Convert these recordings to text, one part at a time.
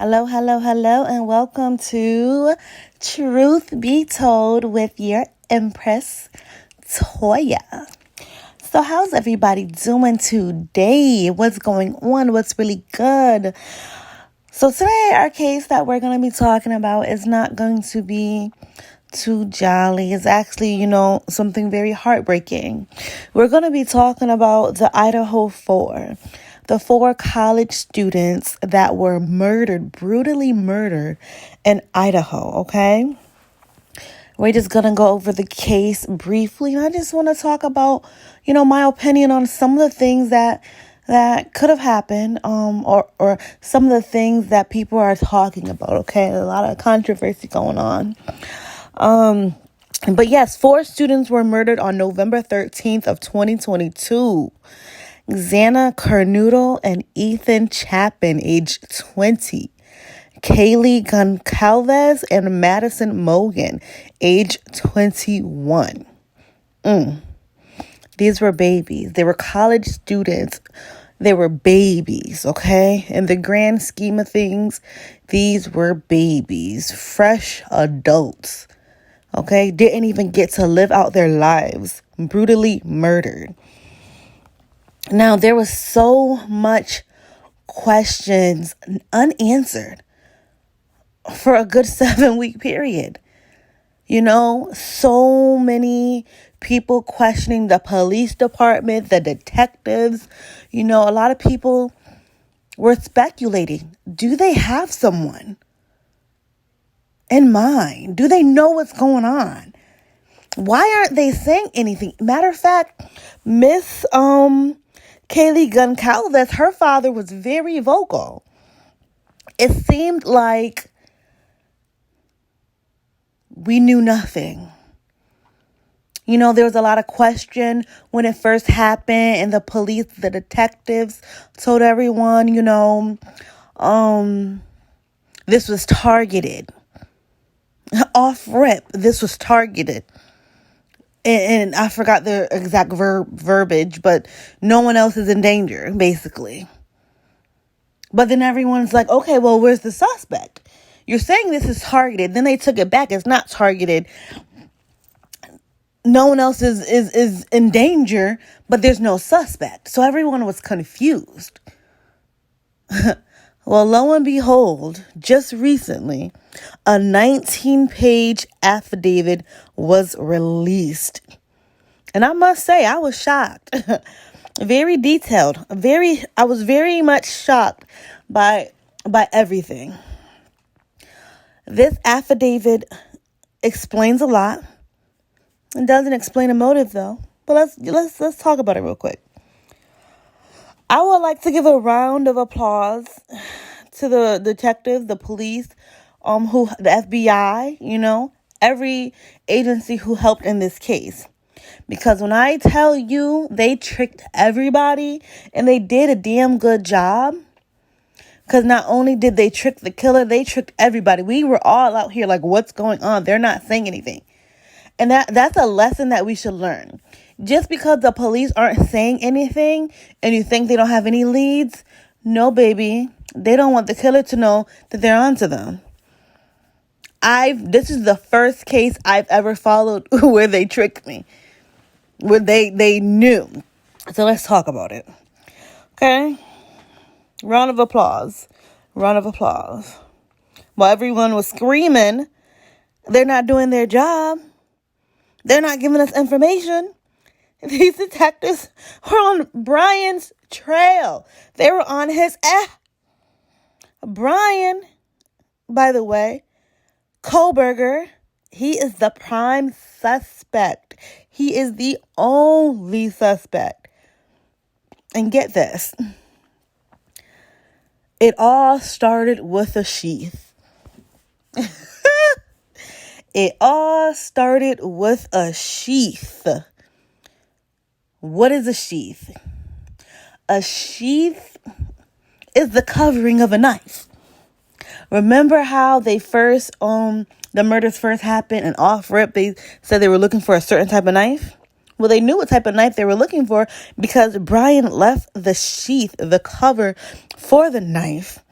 Hello, hello, hello, and welcome to Truth Be Told with your Empress Toya. So how's everybody doing today? What's going on? What's really good? So today our case that we're going to be talking about is not going to be too jolly. It's actually, something very heartbreaking. We're going to be talking about the Idaho 4. The 4 college students that were brutally murdered in Idaho, okay? We're just going to go over the case briefly. And I just want to talk about, my opinion on some of the things that could have happened, or some of the things that people are talking about, okay? A lot of controversy going on. But yes, 4 students were murdered on November 13th of 2022. Xana Carnoodle and Ethan Chapin, age 20. Kaylee Goncalves and Madison Mogan, age 21. These were babies. They were college students. They were babies, okay? In the grand scheme of things, these were babies, fresh adults, okay? Didn't even get to live out their lives, brutally murdered. Now, there was so much questions unanswered for a good 7-week period. So many people questioning the police department, the detectives. A lot of people were speculating. Do they have someone in mind? Do they know what's going on? Why aren't they saying anything? Matter of fact, Miss Kaylee Goncalves, her father was very vocal. It seemed like we knew nothing. There was a lot of question when it first happened, and the police, the detectives told everyone, this was targeted. Off rip, this was targeted. And I forgot the exact verbiage, but no one else is in danger, basically. But then everyone's like, okay, well, where's the suspect? You're saying this is targeted. Then they took it back. It's not targeted. No one else is in danger, but there's no suspect. So everyone was confused. Well, lo and behold, just recently, a 19-page affidavit was released. And I must say, I was shocked. Very detailed. I was very much shocked by everything. This affidavit explains a lot. It doesn't explain a motive, though. But let's talk about it real quick. I would like to give a round of applause to the detectives, the police, the FBI, every agency who helped in this case. Because when I tell you they tricked everybody and they did a damn good job, because not only did they trick the killer, they tricked everybody. We were all out here like, what's going on? They're not saying anything. And that's a lesson that we should learn. Just because the police aren't saying anything and you think they don't have any leads, no, baby. They don't want the killer to know that they're onto them. This is the first case I've ever followed where they tricked me. Where they knew. So let's talk about it. Okay? Round of applause. Round of applause. While everyone was screaming, they're not doing their job. They're not giving us information. These detectives were on Brian's trail. They were on his Brian, by the way, Koberger, he is the prime suspect. He is the only suspect. And get this. It all started with a sheath. It all started with a sheath. What is a sheath? A sheath is the covering of a knife. Remember how the murders first happened and off rip they said they were looking for a certain type of knife? Well, they knew what type of knife they were looking for because Brian left the sheath, the cover for the knife,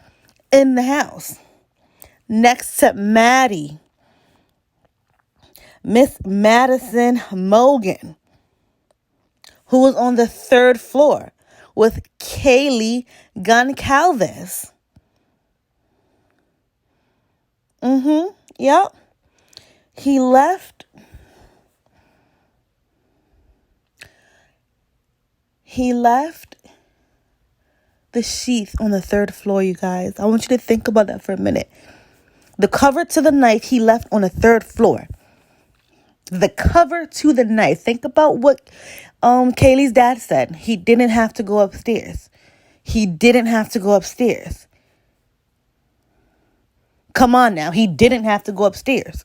in the house next to Maddie, Miss Madison Mogan, who was on the 3rd floor with Kaylee Goncalves. Yep. He left the sheath on the 3rd floor, you guys. I want you to think about that for a minute. The cover to the knife he left on the 3rd floor. The cover to the knife. Think about what Kaylee's dad said. He didn't have to go upstairs. He didn't have to go upstairs. Come on now. He didn't have to go upstairs.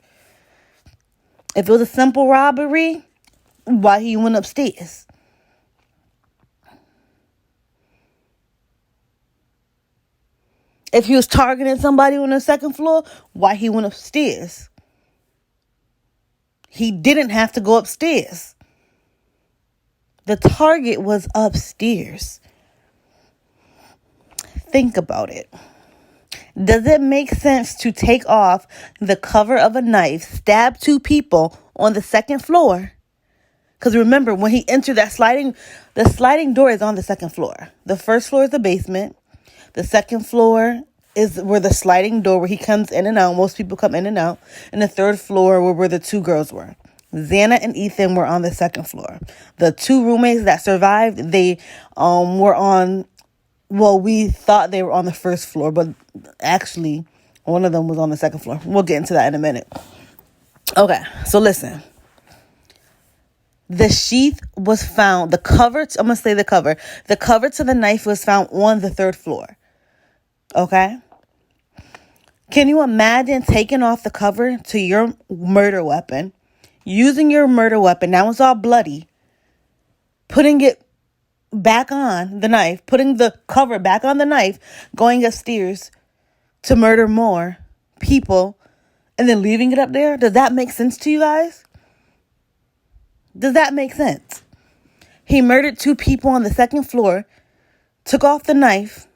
If it was a simple robbery, why he went upstairs? If he was targeting somebody on the 2nd floor, why he went upstairs? He didn't have to go upstairs. The target was upstairs. Think about it. Does it make sense to take off the cover of a knife, stab 2 people on the 2nd floor? Because remember, when he entered the sliding door is on the 2nd floor. The 1st floor is the basement. The 2nd floor is where the sliding door where he comes in and out. Most people come in and out. And the 3rd floor where the 2 girls were. Xana and Ethan were on the 2nd floor. The 2 roommates that survived, they were on, well, we thought they were on the 1st floor, but actually one of them was on the 2nd floor. We'll get into that in a minute. Okay, so listen. The sheath was found, the cover to the knife was found on the 3rd floor. Okay? Can you imagine taking off the cover to your murder weapon, using your murder weapon, now it's all bloody, putting it back on the knife, putting the cover back on the knife, going upstairs to murder more people, and then leaving it up there? Does that make sense to you guys? Does that make sense? He murdered 2 people on the 2nd floor, took off the knife,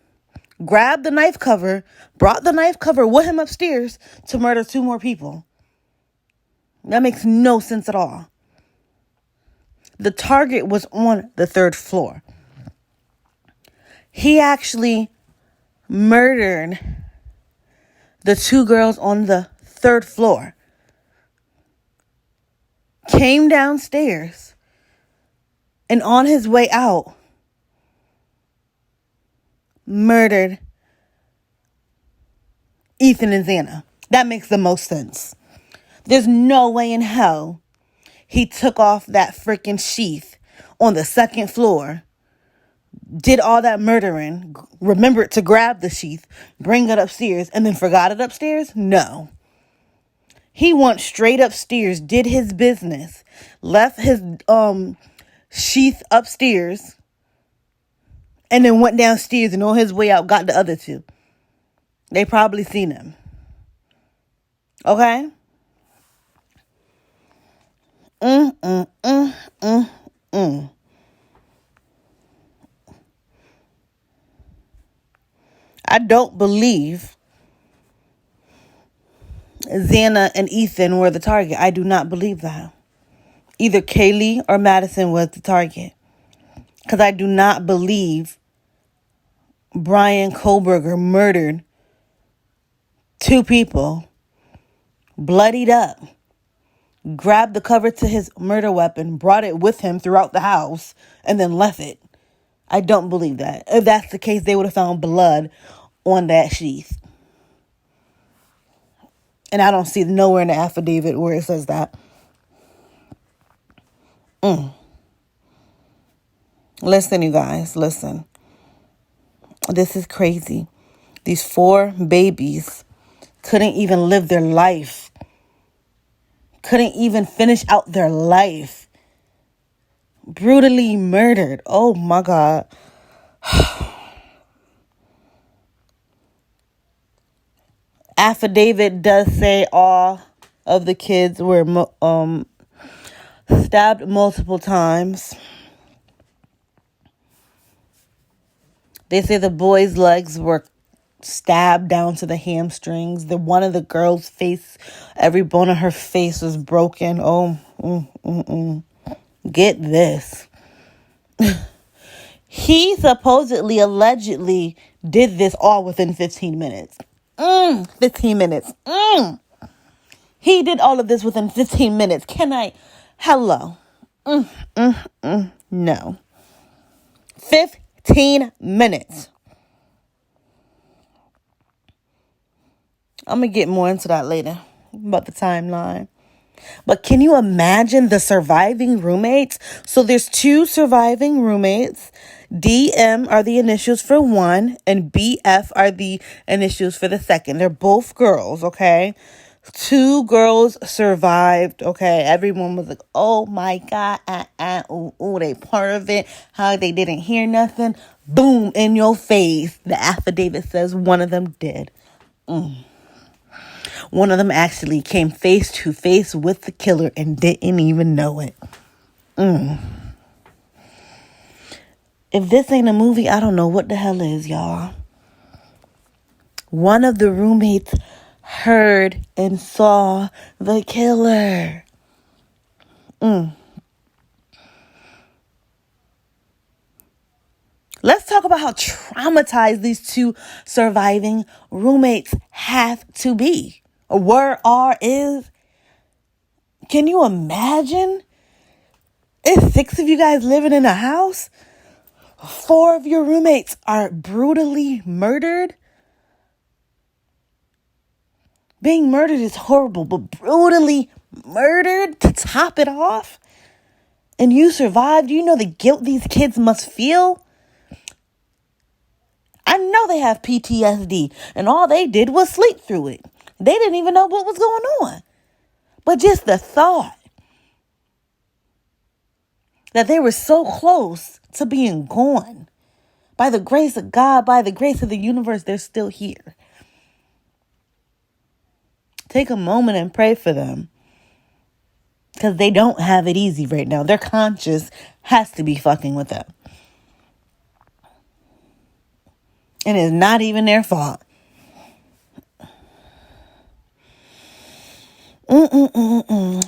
grabbed the knife cover, brought the knife cover with him upstairs to murder 2 more people. That makes no sense at all. The target was on the 3rd floor. He actually murdered the 2 girls on the 3rd floor. Came downstairs, and on his way out, murdered Ethan and Xana. That makes the most sense. There's no way in hell he took off that freaking sheath on the 2nd floor, did all that murdering, remembered to grab the sheath, bring it upstairs, and then forgot it upstairs? No. He went straight upstairs, did his business, left his sheath upstairs, and then went downstairs, and on his way out got the other 2. They probably seen him. Okay? I don't believe Xana and Ethan were the target. I do not believe that. Either Kaylee or Madison was the target. Because I do not believe Brian Kohlberger murdered 2 people, bloodied up, grabbed the cover to his murder weapon, brought it with him throughout the house, and then left it. I don't believe that. If that's the case, they would have found blood on that sheath. And I don't see nowhere in the affidavit where it says that. Listen, you guys, listen. This is crazy. These 4 babies couldn't even live their life. Couldn't even finish out their life. Brutally murdered. Oh my God. Affidavit does say all of the kids were stabbed multiple times. They say the boy's legs were stabbed down to the hamstrings. One of the girls' face, every bone of her face was broken. Oh, get this. He supposedly, allegedly did this all within 15 minutes. 15 minutes. He did all of this within 15 minutes. Hello. No. 15 minutes. I'm going to get more into that later about the timeline. But can you imagine the surviving roommates? So there's 2 surviving roommates. DM are the initials for one, and BF are the initials for the second. They're both girls, okay? 2 girls survived, okay? Everyone was like, oh my God, they part of it. How they didn't hear nothing. Boom, in your face. The affidavit says one of them did. One of them actually came face to face with the killer and didn't even know it. If this ain't a movie, I don't know what the hell is, y'all. One of the roommates heard and saw the killer. Let's talk about how traumatized these 2 surviving roommates have to be. Is. Can you imagine? It's 6 of you guys living in a house. 4 of your roommates are brutally murdered. Being murdered is horrible, but brutally murdered to top it off. And you survived. You know the guilt these kids must feel. I know they have PTSD, and all they did was sleep through it. They didn't even know what was going on. But just the thought that they were so close to being gone. By the grace of God, by the grace of the universe, they're still here. Take a moment and pray for them. Because they don't have it easy right now. Their conscience has to be fucking with them. And it's not even their fault.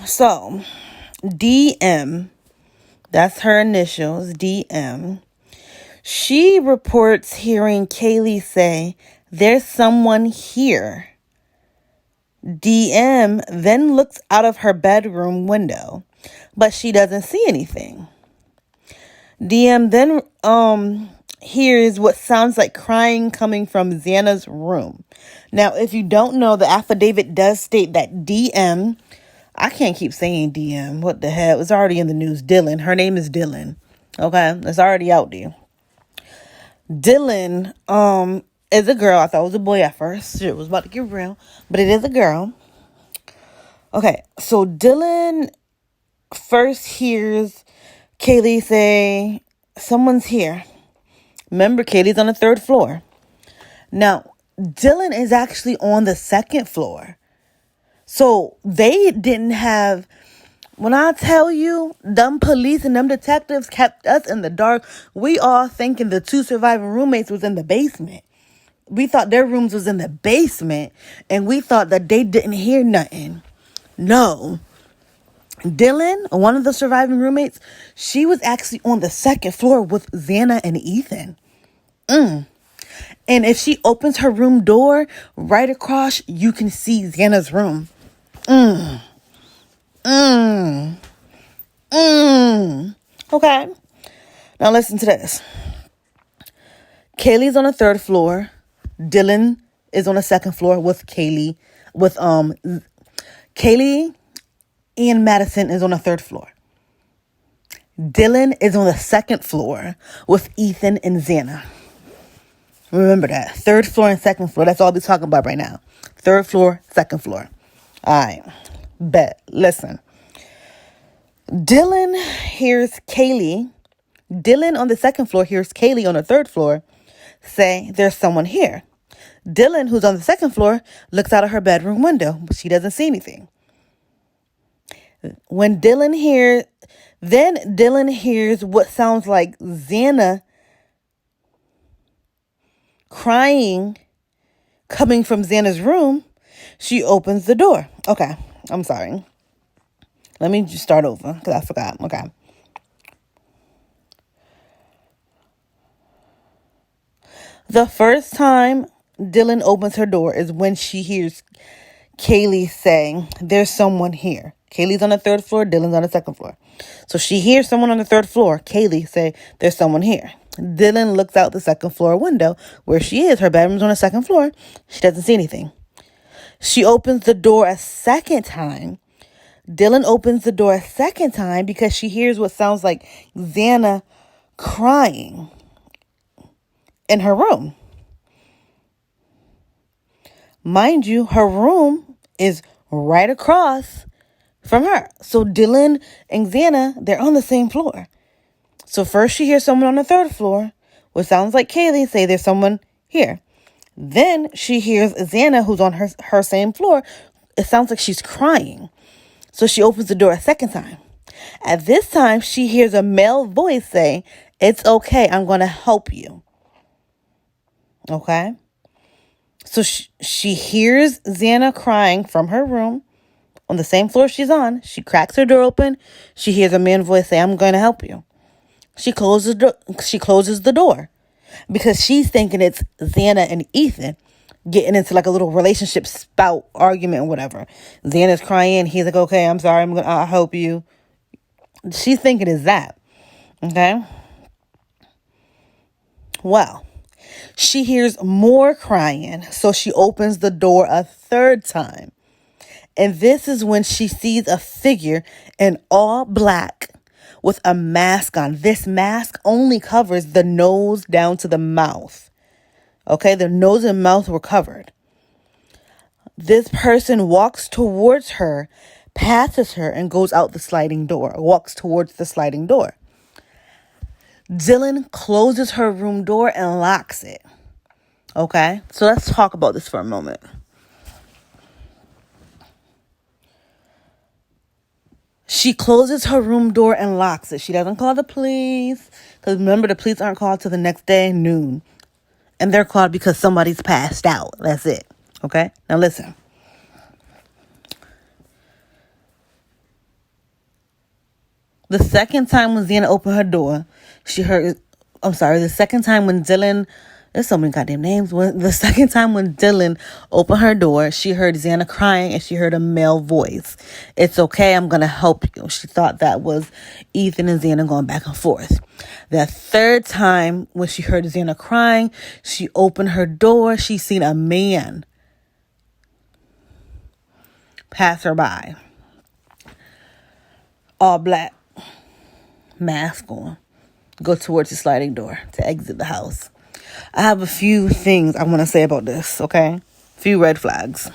So, DM, that's her initials, DM. She reports hearing Kaylee say, "There's someone here." DM then looks out of her bedroom window, but she doesn't see anything. DM then hears what sounds like crying coming from Xana's room. Now, if you don't know, the affidavit does state that DM, I can't keep saying DM, what the hell, it's already in the news, Dylan, her name is Dylan, okay, it's already out there. Dylan is a girl. I thought it was a boy at first. Shit was about to get real, but it is a girl. Okay, so Dylan first hears Kaylee say, "Someone's here." Remember, Kaylee's on the 3rd floor. Now, Dylan is actually on the 2nd floor. So they didn't have, when I tell you, them police and them detectives kept us in the dark. We all thinking the 2 surviving roommates was in the basement. We thought their rooms was in the basement, and we thought that they didn't hear nothing. No. Dylan, one of the surviving roommates, she was actually on the 2nd floor with Xana and Ethan. And if she opens her room door, right across, you can see Xana's room. Okay. Now listen to this. Kaylee's on the 3rd floor. Dylan is on the 2nd floor with Kaylee. Kaylee and Madison is on the 3rd floor. Dylan is on the 2nd floor with Ethan and Xana. Remember that. 3rd floor and 2nd floor. That's all we're talking about right now. 3rd floor, 2nd floor. All right. Bet. Listen. Dylan hears Kaylee. Dylan on the 2nd floor hears Kaylee on the 3rd floor say, "There's someone here." Dylan, who's on the 2nd floor, looks out of her bedroom window, but she doesn't see anything. Dylan hears what sounds like Xana crying coming from Xana's room, she opens the door. Okay, I'm sorry. Let me just start over because I forgot. Okay. The first time Dylan opens her door is when she hears Kaylee saying, "There's someone here." Kaylee's on the third floor, Dylan's on the second floor. So she hears someone on the third floor, Kaylee, say, "There's someone here." Dylan looks out the second floor window where she is. Her bedroom's on the second floor. She doesn't see anything. She opens the door a second time. Dylan opens the door a second time because she hears what sounds like Xana crying in her room. Mind you, her room is right across from her. So Dylan and Xana, they're on the same floor. So first she hears someone on the third floor, which sounds like Kaylee, say there's someone here. Then she hears Xana, who's on her same floor. It sounds like she's crying. So she opens the door a second time. At this time, she hears a male voice say, "It's okay, I'm going to help you." Okay? So she hears Xana crying from her room on the same floor she's on. She cracks her door open. She hears a man's voice say, "I'm going to help you." She closes the door because she's thinking it's Xana and Ethan getting into like a little relationship spout argument or whatever. Xana's crying. He's like, "Okay, I'm sorry. I'll help you." She's thinking it's that. Okay. Well, she hears more crying. So she opens the door a third time. And this is when she sees a figure in all black with a mask on. This mask only covers the nose down to the mouth. Okay, the nose and mouth were covered. This person walks towards her, passes her, and goes out the sliding door. Walks towards the sliding door. Dylan closes her room door and locks it. Okay, so let's talk about this for a moment. She closes her room door and locks it. She doesn't call the police. Because remember, the police aren't called till the next day, noon. And they're called because somebody's passed out. That's it. Okay? Now listen. The second time when Xana opened her door, the second time when Dylan... There's so many goddamn names. The second time when Dylan opened her door, she heard Xana crying and she heard a male voice. "It's okay, I'm going to help you." She thought that was Ethan and Xana going back and forth. The third time when she heard Xana crying, she opened her door. She seen a man pass her by. All black, mask on. Go towards the sliding door to exit the house. I have a few things I want to say about this, okay? Few red flags.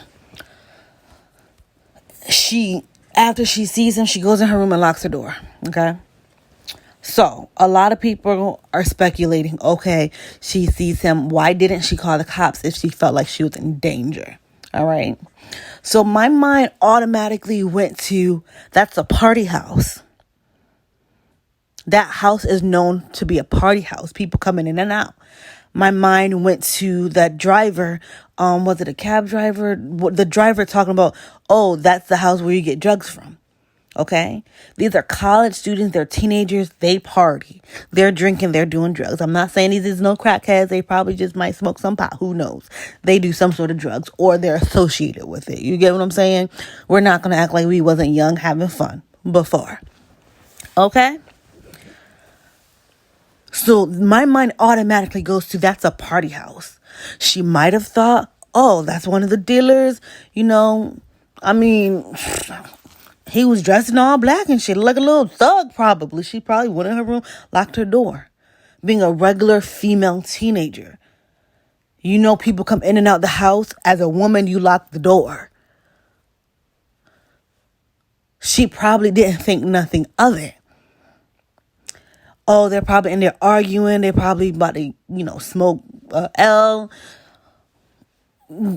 After she sees him, she goes in her room and locks her door, okay? So, a lot of people are speculating, okay, she sees him. Why didn't she call the cops if she felt like she was in danger? All right? So, my mind automatically went to, that's a party house. That house is known to be a party house. People coming in and out. My mind went to that driver. Was it a cab driver? The driver talking about, "Oh, that's the house where you get drugs from." Okay? These are college students. They're teenagers. They party. They're drinking. They're doing drugs. I'm not saying these is no crackheads. They probably just might smoke some pot. Who knows? They do some sort of drugs or they're associated with it. You get what I'm saying? We're not going to act like we wasn't young having fun before. Okay? So my mind automatically goes to, that's a party house. She might have thought, "Oh, that's one of the dealers. He was dressed in all black and shit, like a little thug probably." She probably went in her room, locked her door. Being a regular female teenager. People come in and out the house. As a woman, you lock the door. She probably didn't think nothing of it. Oh, they're probably in there arguing. They're probably about to, smoke L.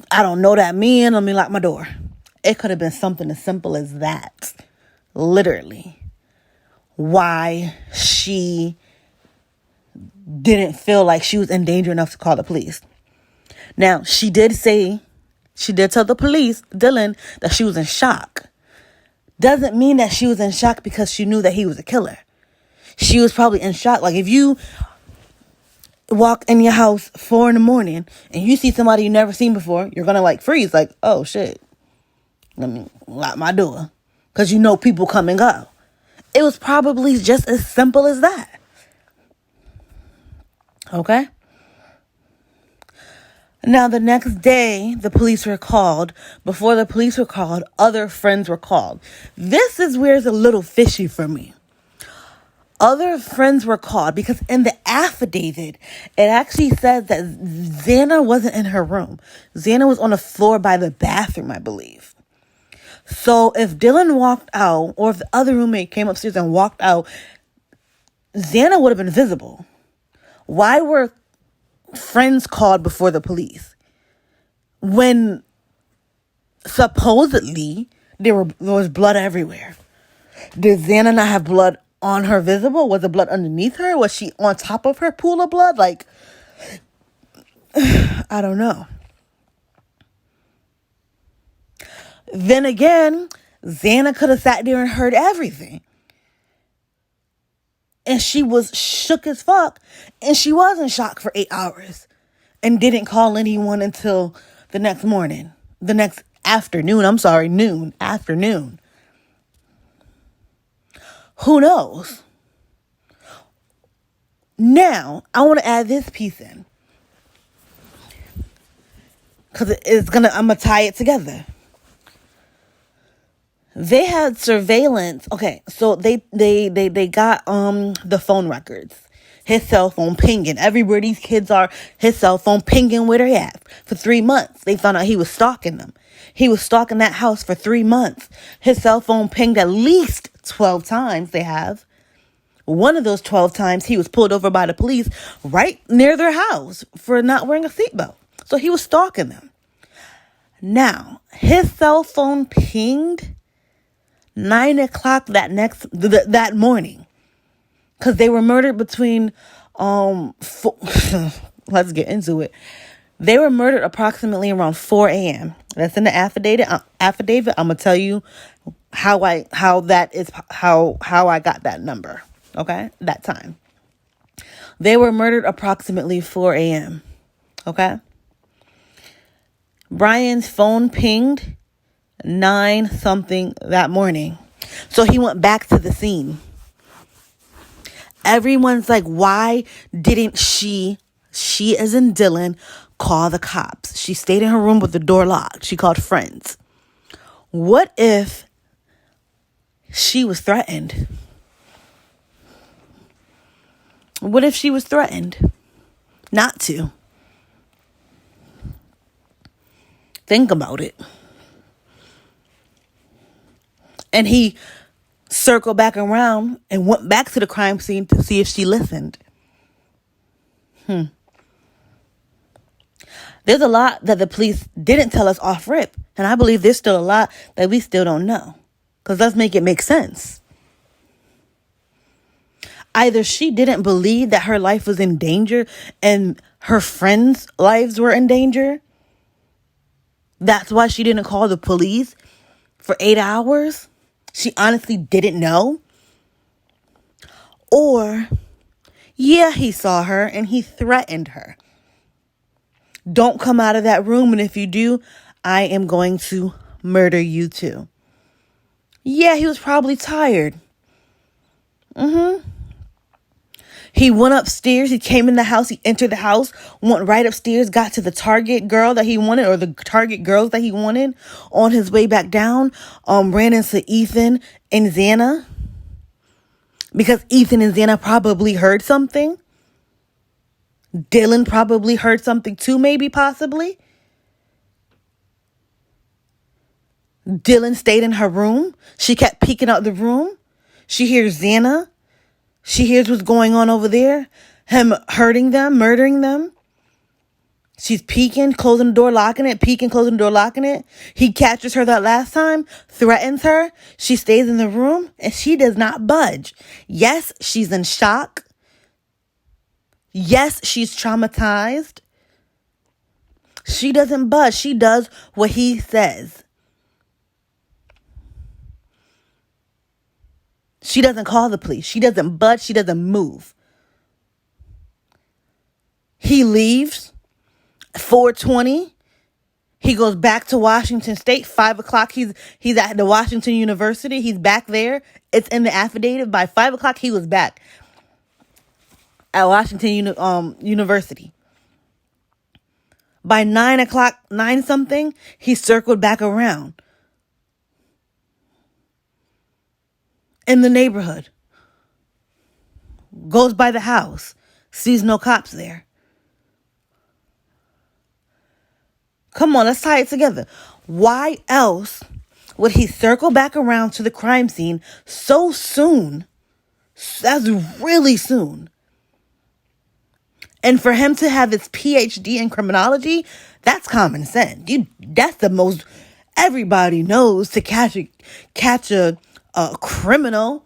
I don't know that man. Let me lock my door. It could have been something as simple as that. Literally. Why she didn't feel like she was in danger enough to call the police. Now, she did tell the police, Dylan, that she was in shock. Doesn't mean that she was in shock because she knew that he was a killer. She was probably in shock. Like, if you walk in your house 4 a.m. and you see somebody you never seen before, you're gonna like freeze, like, oh shit, let me lock my door, because you know people come and go. It was probably just as simple as that. Okay. Now, the next day, the police were called. Before the police were called, other friends were called. This is where it's a little fishy for me. Other friends were called because in the affidavit, it actually says that Xana wasn't in her room. Xana was on the floor by the bathroom, I believe. So if Dylan walked out, or if the other roommate came upstairs and walked out, Xana would have been visible. Why were friends called before the police when supposedly there was blood everywhere? Did Xana not have blood on her visible? Was the blood underneath her? Was she on top of her pool of blood? Like, I don't know. Then again, Xana could have sat there and heard everything. And she was shook as fuck. And she was in shock for 8 hours. And didn't call anyone until the next morning. The next afternoon. Afternoon. Who knows? Now, I want to add this piece in. Because I'm going to tie it together. They had surveillance. Okay, so they got the phone records. His cell phone pinging. Everywhere these kids are, his cell phone pinging where they at. For 3 months, they found out he was stalking them. He was stalking that house for 3 months. His cell phone pinged at least 12 times, they have. One of those 12 times, he was pulled over by the police right near their house for not wearing a seatbelt. So he was stalking them. Now, his cell phone pinged 9 o'clock that morning, because they were murdered between let's get into it. They were murdered approximately around 4 a.m. That's in the affidavit. I'm gonna tell you how I got that number. Okay, that time they were murdered approximately 4 a.m. Okay, Brian's phone pinged 9 something that morning. So he went back to the scene. Everyone's like, why didn't she as in Dylan, call the cops? She stayed in her room with the door locked. She called friends. What if she was threatened? What if she was threatened not to? Think about it. And he circled back around and went back to the crime scene to see if she listened. There's a lot that the police didn't tell us off rip. And I believe there's still a lot that we still don't know. Because let's make it make sense. Either she didn't believe that her life was in danger and her friends' lives were in danger. That's why she didn't call the police for 8 hours. She honestly didn't know. Or, yeah, he saw her and he threatened her. Don't come out of that room, and if you do, I am going to murder you too. Yeah, he was probably tired. He went upstairs. He came in the house. He entered the house, went right upstairs, got to the target girl that he wanted, or the target girls that he wanted. On his way back down, ran into Ethan and Xana, because Ethan and Xana probably heard something. Dylan probably heard something too, maybe, possibly. Dylan stayed in her room. She kept peeking out the room. She hears Xana. She hears what's going on over there. Him hurting them, murdering them. She's peeking, closing the door, locking it, peeking, closing the door, locking it. He catches her that last time, threatens her. She stays in the room and she does not budge. Yes, she's in shock. Yes, she's traumatized. She doesn't budge. She does what he says. She doesn't call the police. She doesn't budge. She doesn't move. He leaves 4:20. He goes back to Washington State. 5:00. He's at the Washington University. He's back there. It's in the affidavit. By 5:00, he was back at Washington University. By 9:00, 9 something, he circled back around in the neighborhood. Goes by the house. Sees no cops there. Come on, let's tie it together. Why else would he circle back around to the crime scene so soon? That's really soon. And for him to have his PhD in criminology, that's common sense. That's the most everybody knows to catch a criminal.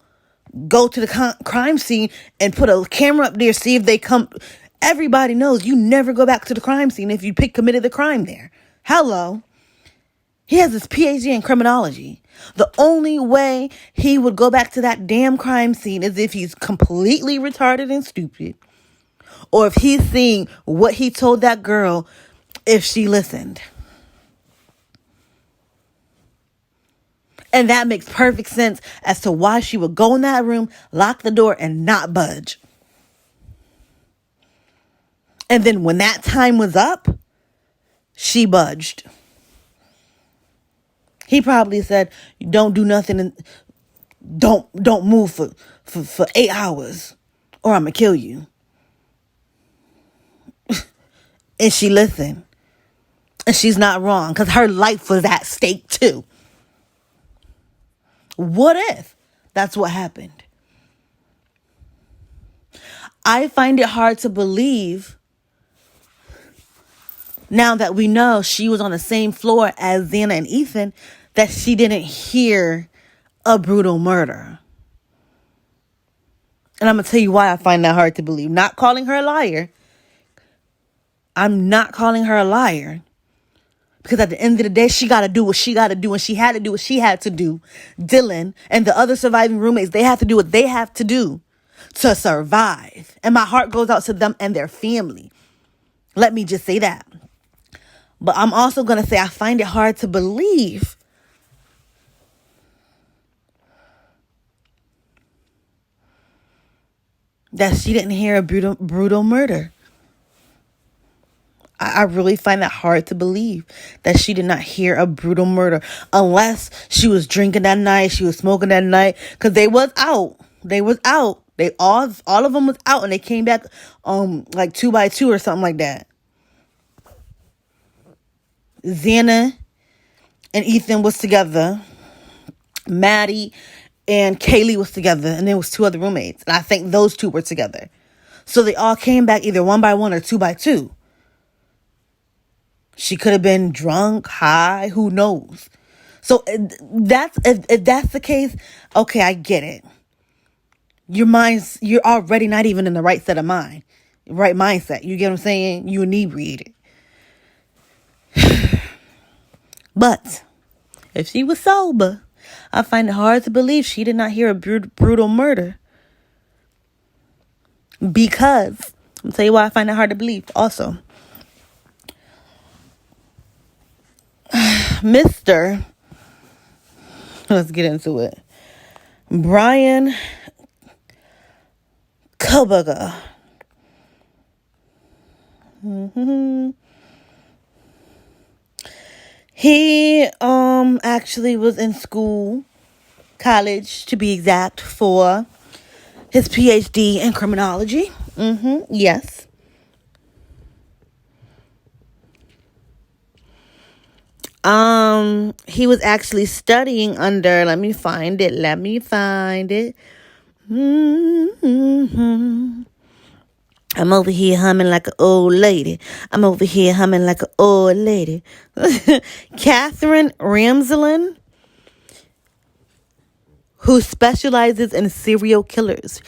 Go to the crime scene and put a camera up there, see if they come. Everybody knows you never go back to the crime scene if you committed the crime there. Hello. He has his PhD in criminology. The only way he would go back to that damn crime scene is if he's completely retarded and stupid. Or if he's seeing what he told that girl if she listened. And that makes perfect sense as to why she would go in that room, lock the door, and not budge. And then when that time was up, she budged. He probably said, don't do nothing and don't move for 8 hours or I'm going to kill you. And she listened. And she's not wrong because her life was at stake too. What if that's what happened? I find it hard to believe now that we know she was on the same floor as Xana and Ethan that she didn't hear a brutal murder. And I'm going to tell you why I find that hard to believe. Not calling her a liar. I'm not calling her a liar. Because at the end of the day, she got to do what she got to do. And she had to do what she had to do. Dylan and the other surviving roommates, they have to do what they have to do to survive. And my heart goes out to them and their family. Let me just say that. But I'm also going to say I find it hard to believe that she didn't hear a brutal murder. I really find that hard to believe that she did not hear a brutal murder unless she was drinking that night, she was smoking that night, because they was out. They was out. They all of them was out and they came back like 2 by 2 or something like that. Xana and Ethan was together. Maddie and Kaylee was together. And there was 2 other roommates. And I think those 2 were together. So they all came back either 1 by 1 or 2 by 2. She could have been drunk, high, who knows? So if that's the case, okay, I get it. You're already not even in the right set of mind. Right mindset. You get what I'm saying? You inebriated. But if she was sober, I find it hard to believe she did not hear a brutal murder. Because, I'll tell you why I find it hard to believe also. Let's get into it. Brian Kobaga. He actually was in school, college to be exact, for his PhD in criminology. Yes. He was actually studying under, let me find it. I'm over here humming like an old lady. Catherine Ramsland, who specializes in serial killers.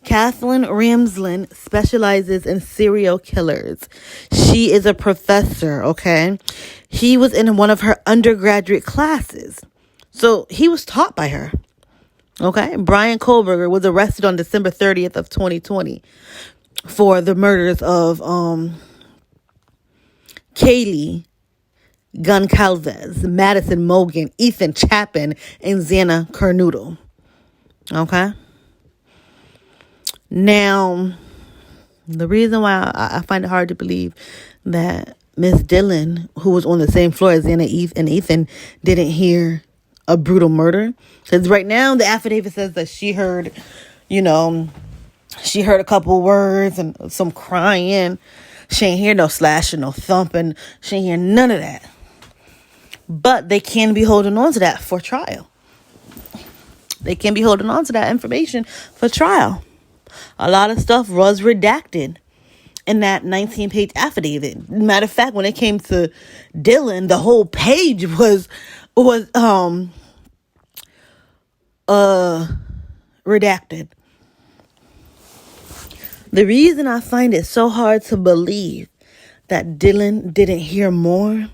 Kathleen Ramsland specializes in serial killers. She is a professor, okay? He was in one of her undergraduate classes. So he was taught by her. Okay? Brian Kohlberger was arrested on December 30th of 2020 for the murders of Kaylee Goncalves, Madison Mogan, Ethan Chapin, and Xana Carnoodle. Okay? Now, the reason why I find it hard to believe that Miss Dillon, who was on the same floor as Xana and Ethan, didn't hear a brutal murder. Because right now, the affidavit says that she heard, she heard a couple words and some crying. She ain't hear no slashing, no thumping. She ain't hear none of that. But they can be holding on to that for trial. They can be holding on to that information for trial. A lot of stuff was redacted in that 19-page affidavit. Matter of fact, when it came to Dillon, the whole page was redacted. The reason I find it so hard to believe that Dillon didn't hear more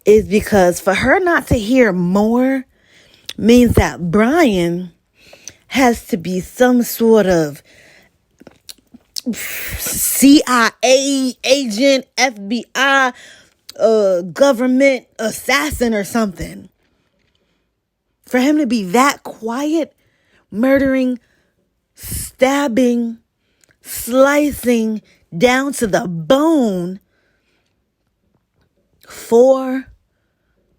is because for her not to hear more means that Brian has to be some sort of CIA agent, FBI, government assassin or something. For him to be that quiet, murdering, stabbing, slicing down to the bone 4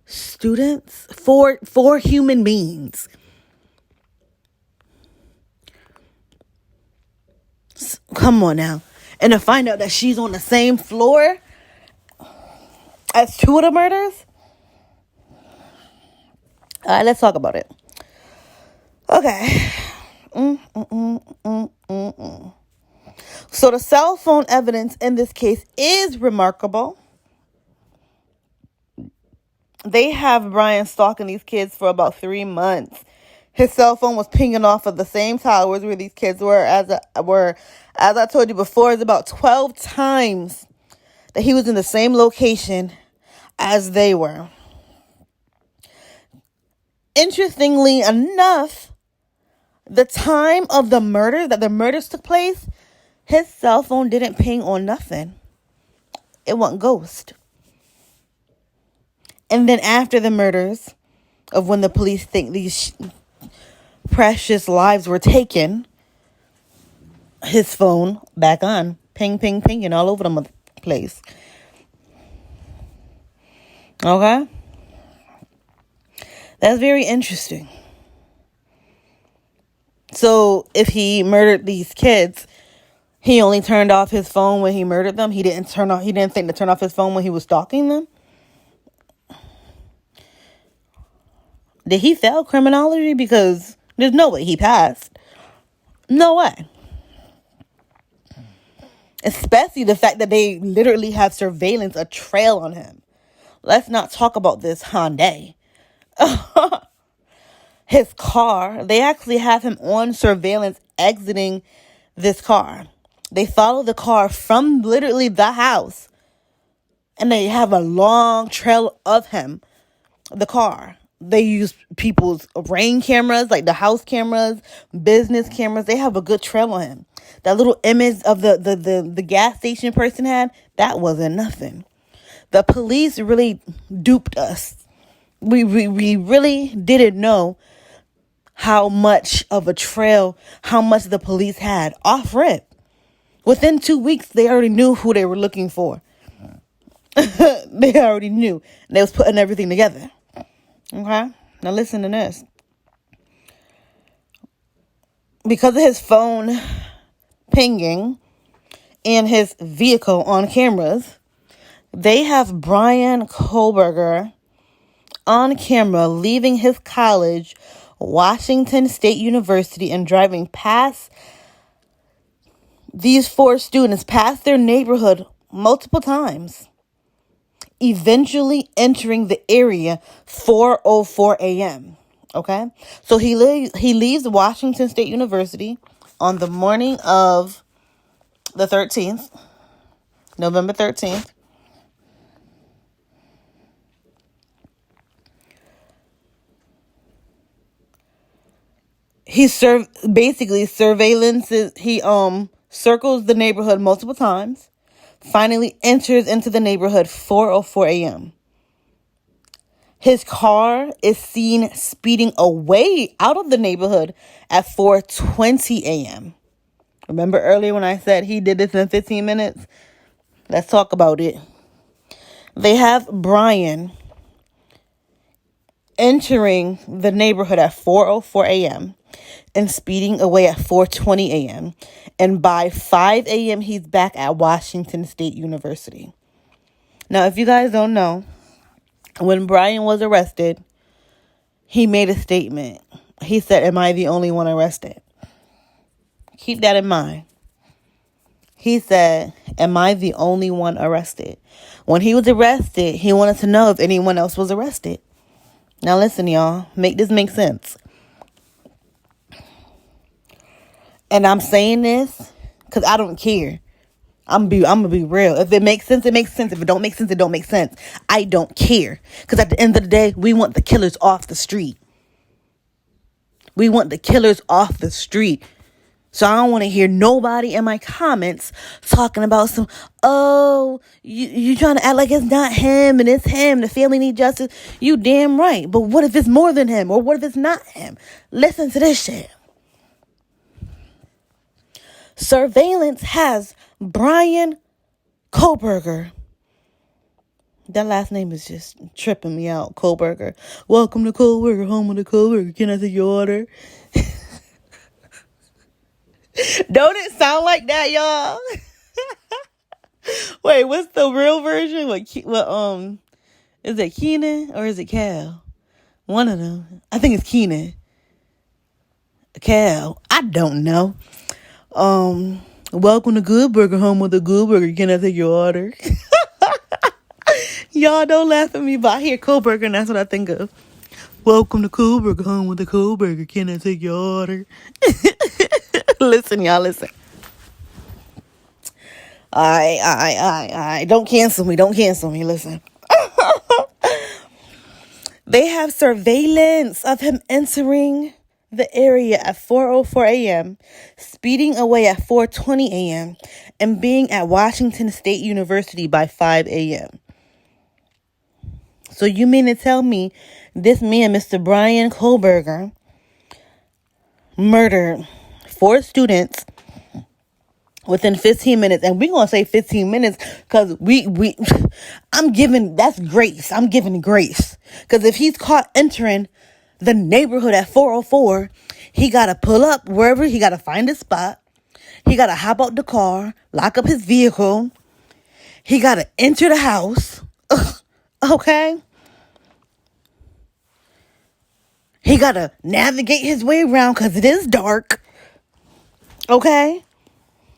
students, four human beings. Come on now. And to find out that she's on the same floor as 2 of the murders? All right, let's talk about it. Okay. So the cell phone evidence in this case is remarkable. They have Brian stalking these kids for about 3 months. His cell phone was pinging off of the same towers where these kids were. As I told you before, it's about 12 times that he was in the same location as they were. Interestingly enough, the time of the murder, that the murders took place, his cell phone didn't ping on nothing. It went ghost. And then after the murders, of when the police think these precious lives were taken, his phone back on, ping, ping, pinging all over the place. Okay? That's very interesting. So if he murdered these kids, he only turned off his phone when he murdered them. He didn't think to turn off his phone when he was stalking them. Did he fail criminology? Because there's no way he passed. No way. Especially the fact that they literally have surveillance, a trail on him. Let's not talk about this Hyundai. His car, they actually have him on surveillance exiting this car. They follow the car from literally the house. And they have a long trail of him, the car. They use people's rain cameras, like the house cameras, business cameras. They have a good trail on him. That little image of the gas station person had, that wasn't nothing. The police really duped us. We really didn't know how much of a trail, how much the police had off rip. Within 2 weeks, they already knew who they were looking for. They already knew. They was putting everything together. Okay? Now listen to this. Because of his phone pinging and his vehicle on cameras, they have Brian Kohlberger on camera leaving his college, Washington State University, and driving past these 4 students, past their neighborhood multiple times, eventually entering the area 4:04 a.m. Okay? So he leaves Washington State University on the morning of the 13th, November 13th, he basically surveillances. He circles the neighborhood multiple times. Finally enters into the neighborhood 4:04 a.m. His car is seen speeding away out of the neighborhood at 4:20 a.m. Remember earlier when I said he did this in 15 minutes? Let's talk about it. They have Brian entering the neighborhood at 4:04 a.m. and speeding away at 4:20 a.m. And by 5 a.m., he's back at Washington State University. Now, if you guys don't know, when Brian was arrested, he made a statement. He said, "Am I the only one arrested?" Keep that in mind. He said, "Am I the only one arrested?" When he was arrested, he wanted to know if anyone else was arrested. Now listen, y'all. Make this make sense. And I'm saying this because I don't care. I'm gonna be real. If it makes sense, it makes sense. If it don't make sense, it don't make sense. I don't care. Because at the end of the day, we want the killers off the street. We want the killers off the street. So I don't want to hear nobody in my comments talking about some, you trying to act like it's not him and it's him. The family need justice. You damn right. But what if it's more than him? Or what if it's not him? Listen to this shit. Surveillance has Brian Kohlberger. That last name is just tripping me out. Kohlberger. Welcome to Kohlberger, home of the Kohlberger. Can I take your order? Don't it sound like that, y'all? Wait, what's the real version? What is it Keenan or is it Cal? One of them. I think it's Keenan. Cal. I don't know. Welcome to Good Burger, home with the Good Burger. Can I take your order? Y'all don't laugh at me, but I hear Kohlberger and that's what I think of. Welcome to Kohlberger, home with the Kohlberger. Can I take your order? Listen, y'all, listen. I don't cancel me. Don't cancel me. Listen. They have surveillance of him entering the area at 4:04 a.m., speeding away at 4:20 a.m., and being at Washington State University by 5 a.m. So you mean to tell me this man, Mr. Brian Kohlberger, murdered 4 students within 15 minutes, and we're going to say 15 minutes because that's grace. I'm giving grace. Because if he's caught entering the neighborhood at 4:04, he got to pull up wherever, he got to find a spot. He got to hop out the car, lock up his vehicle. He got to enter the house. Okay? He got to navigate his way around because it is dark. Okay?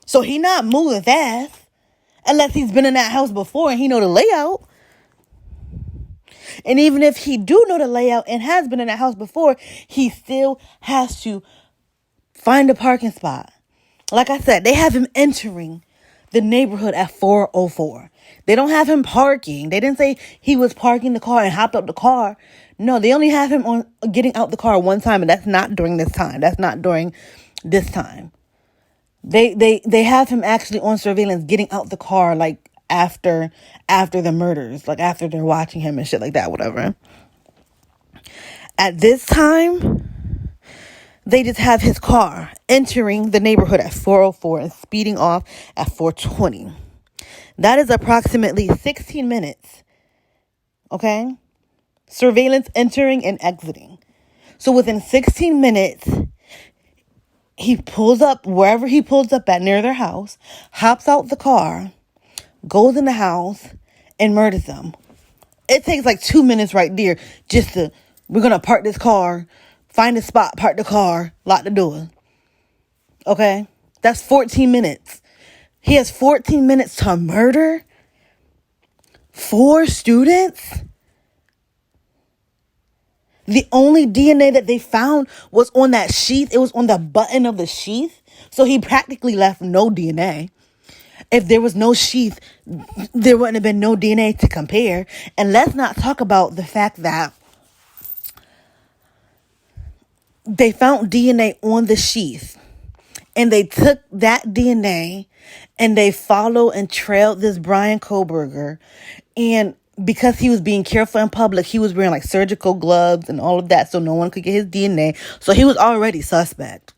So he not moving fast unless he's been in that house before and he know the layout. And even if he do know the layout and has been in that house before, he still has to find a parking spot. Like I said, they have him entering the neighborhood at 4:04. They don't have him parking. They didn't say he was parking the car and hopped up the car. No, they only have him on getting out the car one time, and that's not during this time. That's not during this time. They have him actually on surveillance getting out the car like after the murders, like after they're watching him and shit like that, whatever. At this time, they just have his car entering the neighborhood at 4:04 and speeding off at 4:20. That is approximately 16 minutes. Okay? Surveillance entering and exiting. So within 16 minutes, he pulls up wherever he pulls up at near their house, hops out the car, goes in the house, and murders them. It takes like 2 minutes right there we're going to park this car, find a spot, park the car, lock the door. Okay? That's 14 minutes. He has 14 minutes to murder 4 students? The only DNA that they found was on that sheath. It was on the button of the sheath. So he practically left no DNA. If there was no sheath, there wouldn't have been no DNA to compare. And let's not talk about the fact that they found DNA on the sheath. And they took that DNA and they followed and trailed this Brian Koberger. And because he was being careful in public, he was wearing like surgical gloves and all of that so no one could get his DNA. So he was already suspect.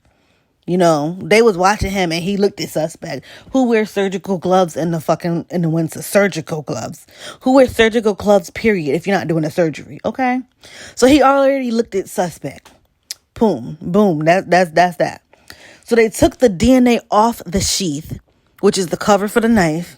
You know, they was watching him and he looked at suspect. Who wears surgical gloves in the winter? Surgical gloves. Who wears surgical gloves, period, if you're not doing a surgery, okay? So he already looked at suspect. Boom, boom, that's that. So they took the DNA off the sheath, which is the cover for the knife,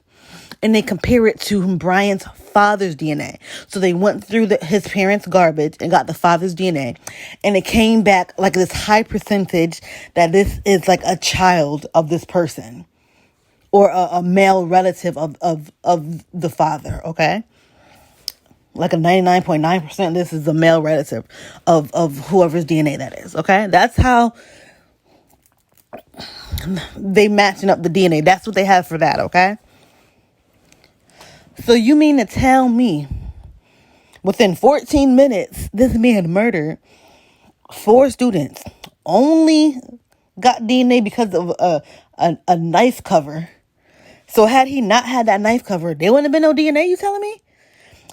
and they compare it to Brian's father's DNA. So they went through his parents' garbage and got the father's DNA. And it came back like this high percentage that this is like a child of this person. Or a male relative of the father, okay? Like a 99.9%, this is a male relative of whoever's DNA that is, okay? That's how they matching up the DNA. That's what they have for that, okay? So you mean to tell me within 14 minutes, this man murdered 4 students, only got DNA because of a knife cover. So had he not had that knife cover, there wouldn't have been no DNA, you telling me?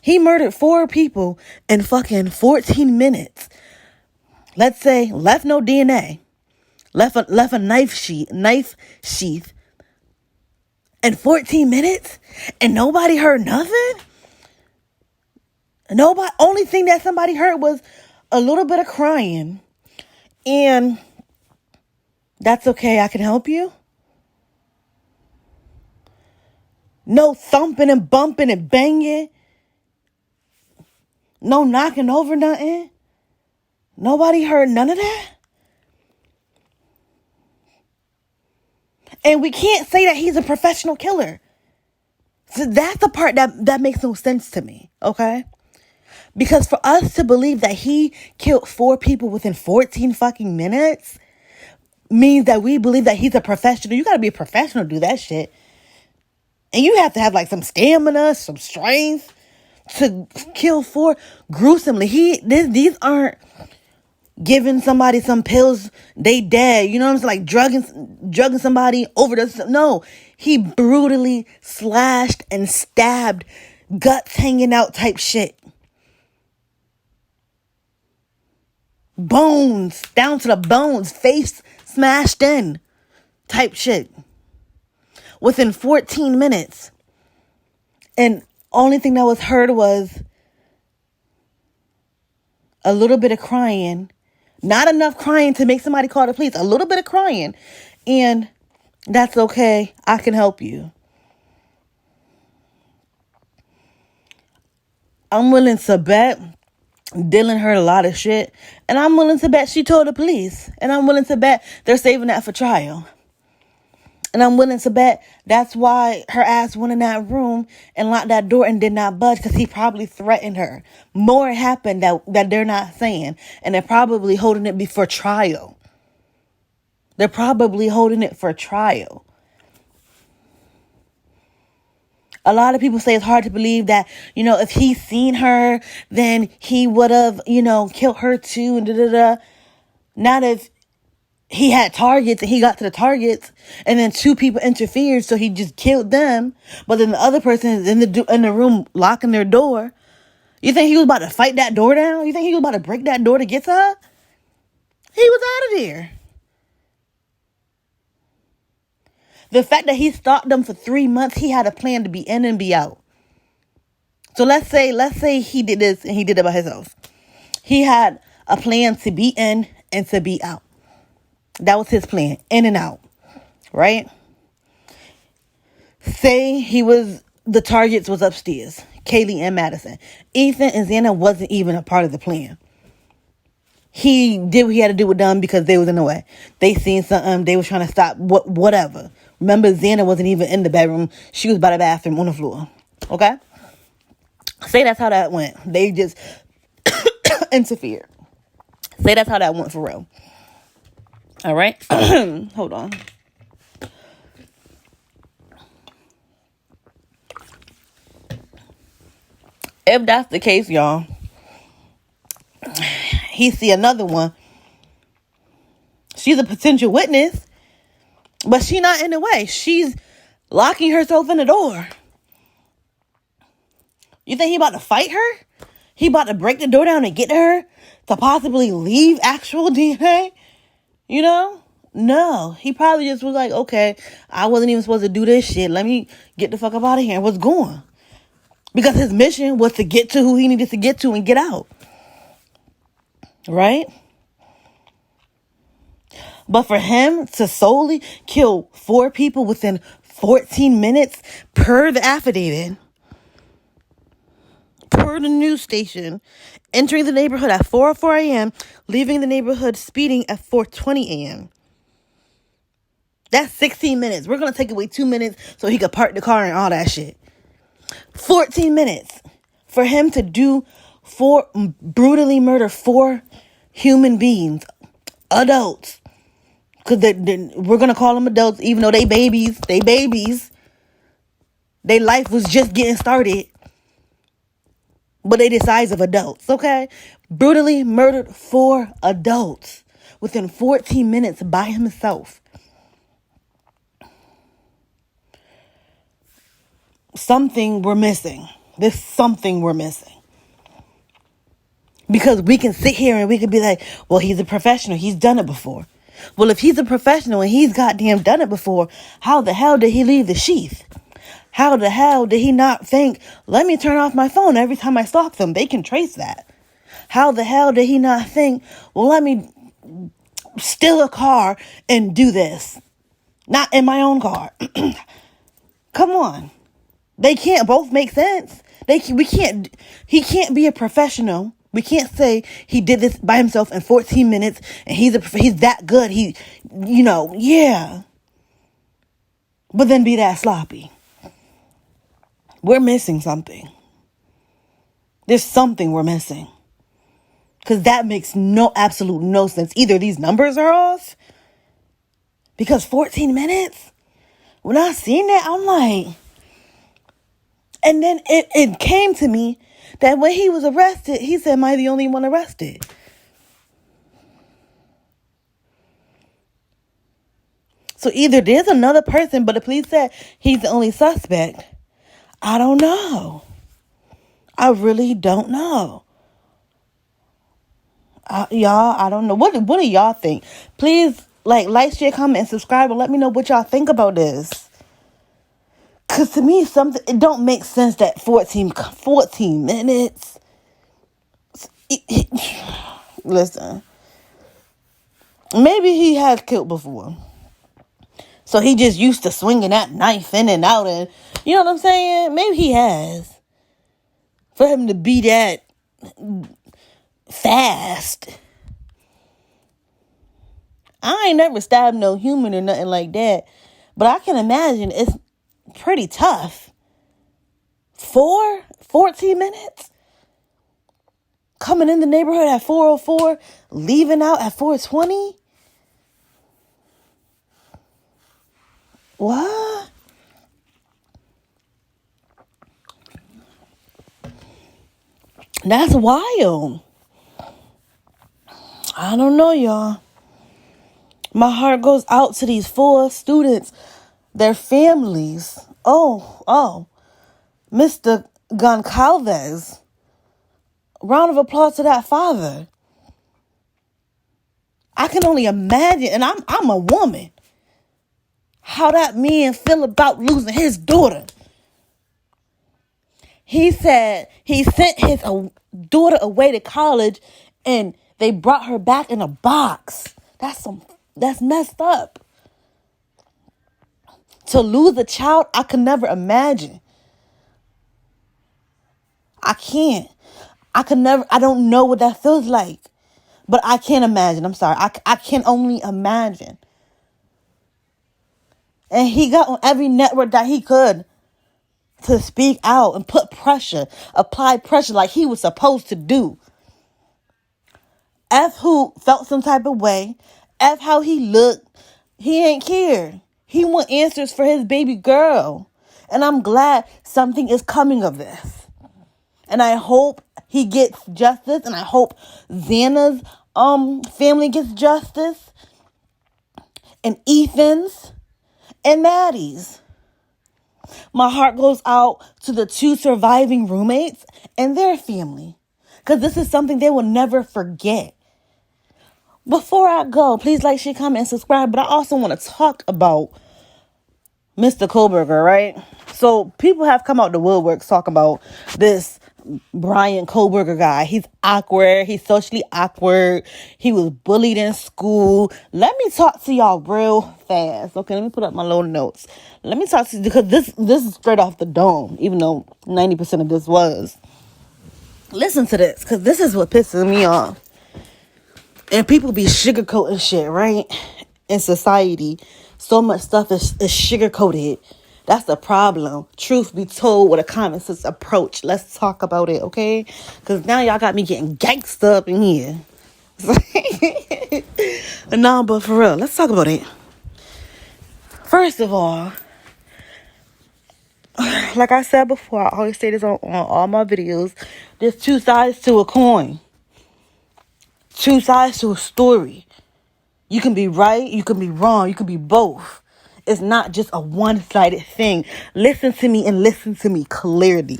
He murdered 4 people in fucking 14 minutes. Let's say left no DNA. Left a knife sheath in 14 minutes and nobody heard nothing? Only thing that somebody heard was a little bit of crying. And that's okay, I can help you. No thumping and bumping and banging. No knocking over nothing. Nobody heard none of that. And we can't say that he's a professional killer. So that's the part that makes no sense to me, okay? Because for us to believe that he killed 4 people within 14 fucking minutes means that we believe that he's a professional. You gotta be a professional to do that shit. And you have to have like some stamina, some strength to kill 4 gruesomely. These aren't giving somebody some pills, they dead. You know what I'm saying? Like drugging somebody over the... No, he brutally slashed and stabbed, guts hanging out type shit. Bones, down to the bones, face smashed in type shit. Within 14 minutes. And only thing that was heard was a little bit of crying. Not enough crying to make somebody call the police. A little bit of crying. And that's okay. I can help you. I'm willing to bet Dylan heard a lot of shit. And I'm willing to bet she told the police. And I'm willing to bet they're saving that for trial. And I'm willing to bet that's why her ass went in that room and locked that door and did not budge, because he probably threatened her. More happened that they're not saying. And they're probably holding it before trial. They're probably holding it for trial. A lot of people say it's hard to believe that, if he seen her, then he would have, killed her too. And da-da-da. Not if he had targets and he got to the targets and then 2 people interfered, so he just killed them. But then the other person is in the room locking their door. You think he was about to fight that door down? You think he was about to break that door to get to her? He was out of there. The fact that he stalked them for 3 months, he had a plan to be in and be out. So let's say he did this and he did it by himself. He had a plan to be in and to be out. That was his plan, in and out, right? Say the targets was upstairs, Kaylee and Madison. Ethan and Xana wasn't even a part of the plan. He did what he had to do with them because they was in the way. They seen something, they was trying to stop, whatever. Remember, Xana wasn't even in the bedroom. She was by the bathroom on the floor, okay? Say that's how that went. They just interfered. Say that's how that went for real. All right. Hold on. If that's the case, y'all, he see another one. She's a potential witness, but she not in the way. She's locking herself in the door. You think he about to fight her? He about to break the door down and get to her to possibly leave actual DNA? You know? No. He probably just was like, okay, I wasn't even supposed to do this shit. Let me get the fuck up out of here and what's going. Because his mission was to get to who he needed to get to and get out. Right? But for him to solely kill 4 people within 14 minutes per the affidavit, per the news station, entering the neighborhood at 4:04 a.m., leaving the neighborhood speeding at 4:20 a.m. That's 16 minutes. We're going to take away 2 minutes so he could park the car and all that shit. 14 minutes for him to brutally murder 4 human beings, adults. Because we're going to call them adults, even though they babies. Their life was just getting started. But they the size of adults, okay? Brutally murdered 4 adults within 14 minutes by himself. Something we're missing. There's something we're missing. Because we can sit here and we can be like, well, he's a professional. He's done it before. Well, if he's a professional and he's goddamn done it before, how the hell did he leave the sheath? How the hell did he not think, let me turn off my phone every time I stalk them? They can trace that. How the hell did he not think, well, let me steal a car and do this? Not in my own car. Come on. They can't both make sense. He can't be a professional. We can't say he did this by himself in 14 minutes and he's that good. Yeah. But then be that sloppy. We're missing something. There's something we're missing. Because that makes absolute no sense. Either these numbers are off. Because 14 minutes? When I seen that, I'm like... And then it came to me that when he was arrested, he said, am I the only one arrested? So either there's another person, but the police said he's the only suspect. I don't know. I really don't know. Y'all, I don't know. What do y'all think? Please, like, share, comment, and subscribe, and let me know what y'all think about this. Because to me, it don't make sense that 14 minutes. Listen. Maybe he has killed before. So he just used to swinging that knife in and out. And you know what I'm saying? Maybe he has. For him to be that fast. I ain't never stabbed no human or nothing like that. But I can imagine it's pretty tough. 14 minutes? Coming in the neighborhood at 4:04, leaving out at 4:20? What? That's wild. I don't know, y'all. My heart goes out to these 4 students, their families. Oh, Mr. Goncalves. Round of applause to that father. I can only imagine, and I'm a woman, how that man feel about losing his daughter. He said he sent his daughter away to college and they brought her back in a box. That's messed up. To lose a child, I could never imagine. I can't. I don't know what that feels like. But I can't imagine. I'm sorry. I can only imagine. And he got on every network that he could to speak out and apply pressure like he was supposed to do. F who felt some type of way. F how he looked. He ain't care. He want answers for his baby girl. And I'm glad something is coming of this. And I hope he gets justice. And I hope Xana's family gets justice. And Ethan's. And Maddie's. My heart goes out to the 2 surviving roommates and their family. Because this is something they will never forget. Before I go, please like, share, comment, and subscribe. But I also want to talk about Mr. Kohlberger, right? So people have come out the woodworks talking about this Brian Kohlberger guy. He's awkward. He's socially awkward. He was bullied in school. Let me talk to y'all real fast. Okay, let me put up my little notes. Let me talk to you because this is straight off the dome, even though 90% of this was. Listen to this because this is what pisses me off. And people be sugarcoating shit, right? In society, so much stuff is sugarcoated. That's the problem. Truth be told with a common sense approach. Let's talk about it, okay? Because now y'all got me getting gangsta up in here. Nah, but for real, let's talk about it. First of all, like I said before, I always say this on all my videos. There's 2 sides to a coin. 2 sides to a story. You can be right, you can be wrong, you can be both. It's not just a one-sided thing. Listen to me and listen to me clearly.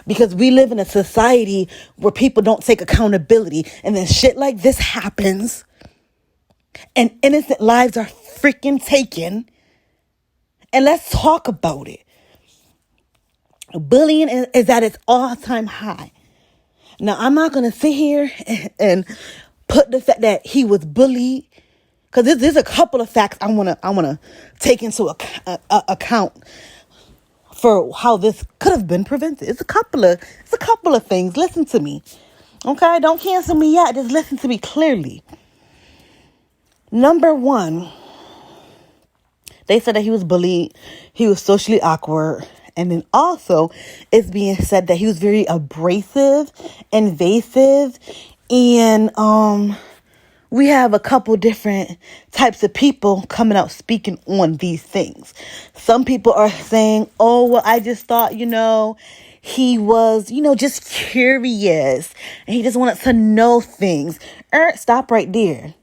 Because we live in a society where people don't take accountability. And then shit like this happens. And innocent lives are freaking taken. And let's talk about it. Bullying is at its all-time high. Now, I'm not going to sit here and put the fact that he was bullied, because there's a couple of facts I wanna take into account for how this could have been prevented. It's a couple of things. Listen to me, okay? Don't cancel me yet. Just listen to me clearly. Number 1, they said that he was bullied. He was socially awkward. And then also, it's being said that he was very abrasive, invasive, and we have a couple different types of people coming out speaking on these things. Some people are saying, oh, well, I just thought, he was, just curious. And he just wanted to know things. Stop right there.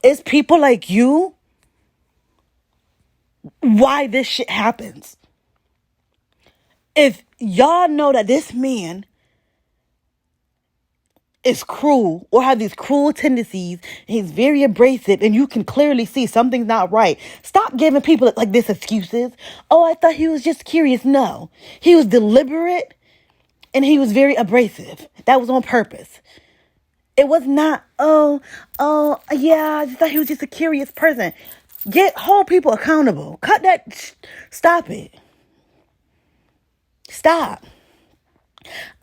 It's people like you why this shit happens. If y'all know that this man is cruel or have these cruel tendencies, and he's very abrasive, and you can clearly see something's not right, stop giving people like this excuses. Oh, I thought he was just curious. No, he was deliberate and he was very abrasive. That was on purpose. It was not, yeah, I just thought he was just a curious person. Hold people accountable. Cut that. Stop it. Stop.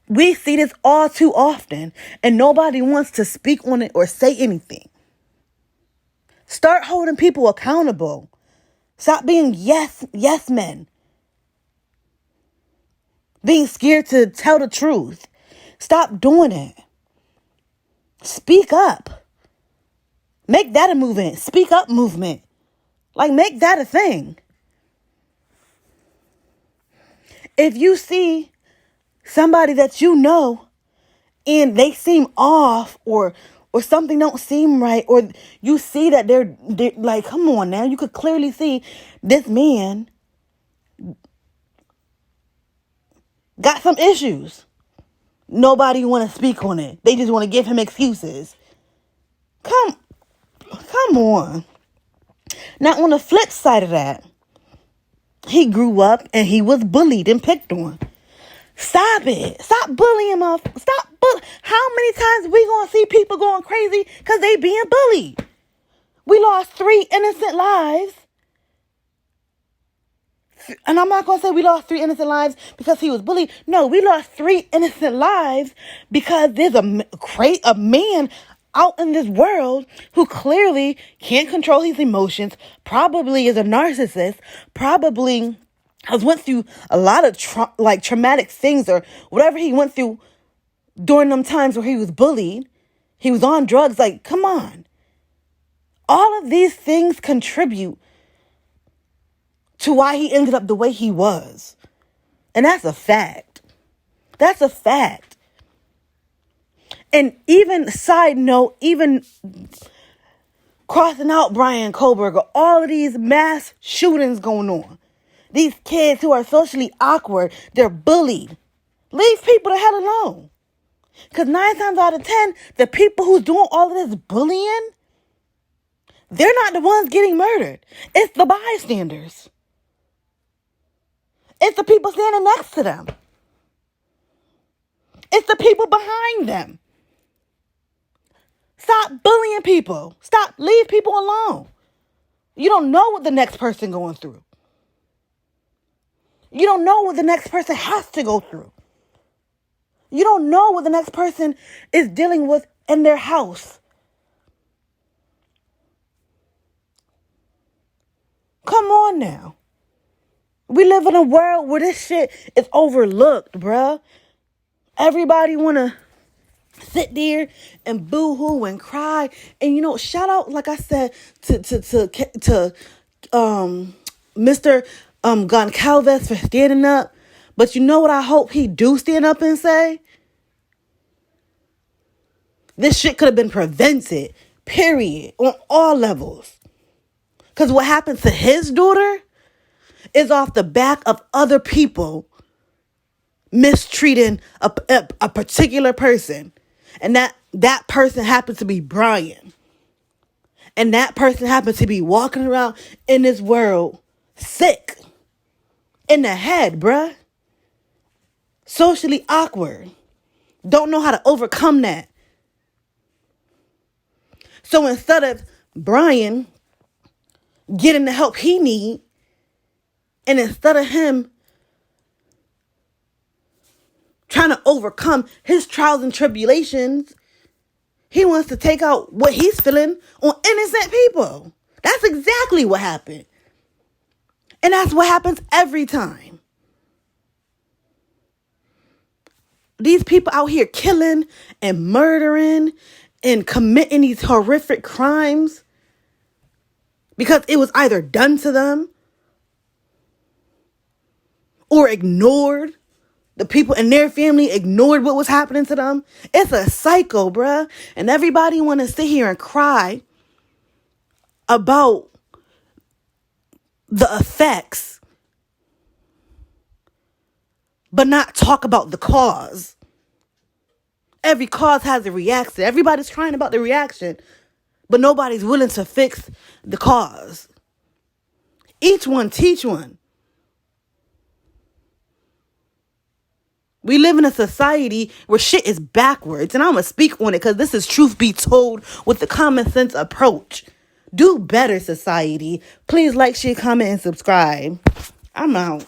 We see this all too often, and nobody wants to speak on it or say anything. Start holding people accountable. Stop being yes men. Being scared to tell the truth. Stop doing it. Speak up. Make that a movement. Speak up movement. Make that a thing. If you see somebody that you know and they seem off or something don't seem right, or you see that they're like, come on now, you could clearly see this man got some issues. Nobody want to speak on it. They just want to give him excuses. Come on. Now, on the flip side of that, he grew up and he was bullied and picked on. Stop it. Stop bullying him off. How many times we gonna see people going crazy because they being bullied? We lost 3 innocent lives. And I'm not going to say we lost 3 innocent lives because he was bullied. No, we lost 3 innocent lives because there's a man out in this world who clearly can't control his emotions, probably is a narcissist, probably has went through a lot of traumatic things or whatever he went through during them times where he was bullied. He was on drugs. Like, come on. All of these things contribute to why he ended up the way he was. And that's a fact. That's a fact. And even, side note, even crossing out Brian Kohlberger, all of these mass shootings going on. These kids who are socially awkward, they're bullied. Leave people the hell alone. Because 9 times out of 10, the people who's doing all of this bullying, they're not the ones getting murdered. It's the bystanders. It's the people standing next to them. It's the people behind them. Stop bullying people. Leave people alone. You don't know what the next person going through. You don't know what the next person has to go through. You don't know what the next person is dealing with in their house. Come on now. We live in a world where this shit is overlooked, bruh. Everybody want to sit there and boo-hoo and cry. And, shout out, like I said, to Mr. Goncalves for standing up. But you know what I hope he do stand up and say? This shit could have been prevented, period, on all levels. Because what happened to his daughter is off the back of other people mistreating a particular person. And that person happened to be Brian. And that person happened to be walking around in this world sick in the head, bruh. Socially awkward. Don't know how to overcome that. So instead of Brian getting the help he need, and instead of him trying to overcome his trials and tribulations, he wants to take out what he's feeling on innocent people. That's exactly what happened. And that's what happens every time. These people out here killing and murdering and committing these horrific crimes because it was either done to them or ignored. The people in their family ignored what was happening to them. It's a cycle, bruh. And everybody want to sit here and cry about the effects, but not talk about the cause. Every cause has a reaction. Everybody's crying about the reaction, but nobody's willing to fix the cause. Each one teach one. We live in a society where shit is backwards. And I'm going to speak on it because this is truth be told with the common sense approach. Do better, society. Please like, share, comment, and subscribe. I'm out.